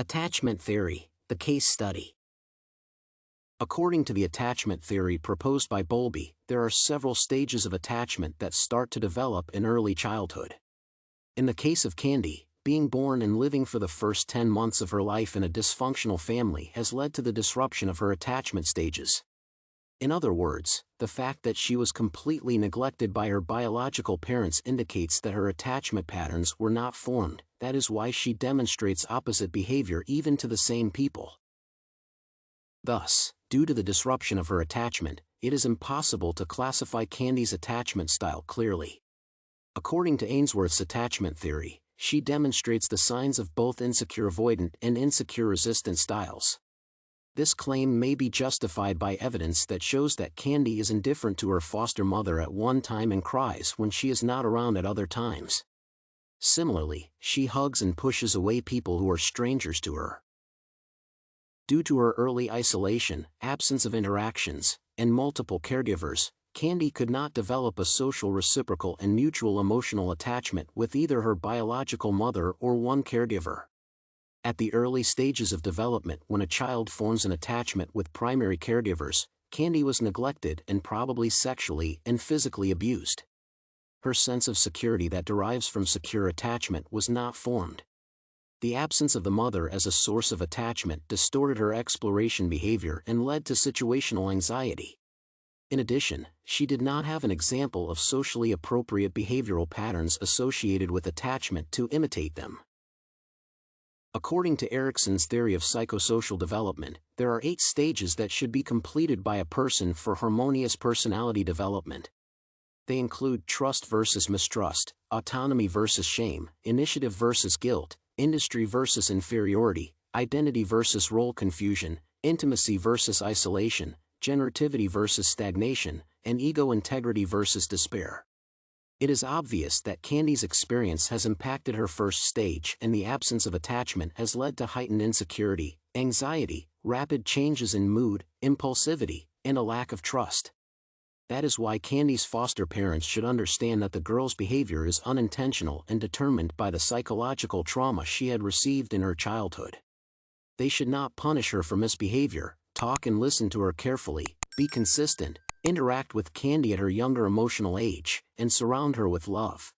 Attachment theory, the case study. According to the attachment theory proposed by Bowlby, there are several stages of attachment that start to develop in early childhood. In the case of Candy, being born and living for the first 10 months of her life in a dysfunctional family has led to the disruption of her attachment stages. In other words, the fact that she was completely neglected by her biological parents indicates that her attachment patterns were not formed. That is why she demonstrates opposite behavior even to the same people. Thus, due to the disruption of her attachment, it is impossible to classify Candy's attachment style clearly. According to Ainsworth's attachment theory, she demonstrates the signs of both insecure avoidant and insecure resistant styles. This claim may be justified by evidence that shows that Candy is indifferent to her foster mother at one time and cries when she is not around at other times. Similarly, she hugs and pushes away people who are strangers to her. Due to her early isolation, absence of interactions, and multiple caregivers, Candy could not develop a social reciprocal and mutual emotional attachment with either her biological mother or one caregiver. At the early stages of development, when a child forms an attachment with primary caregivers, Candy was neglected and probably sexually and physically abused. Her sense of security that derives from secure attachment was not formed. The absence of the mother as a source of attachment distorted her exploration behavior and led to situational anxiety. In addition, she did not have an example of socially appropriate behavioral patterns associated with attachment to imitate them. According to Erikson's theory of psychosocial development, there are 8 stages that should be completed by a person for harmonious personality development. They include trust versus mistrust, autonomy versus shame, initiative versus guilt, industry versus inferiority, identity versus role confusion, intimacy versus isolation, generativity versus stagnation, and ego integrity versus despair. It is obvious that Candy's experience has impacted her first stage, and the absence of attachment has led to heightened insecurity, anxiety, rapid changes in mood, impulsivity, and a lack of trust. That is why Candy's foster parents should understand that the girl's behavior is unintentional and determined by the psychological trauma she had received in her childhood. They should not punish her for misbehavior, talk and listen to her carefully, be consistent, interact with Candy at her younger emotional age, and surround her with love.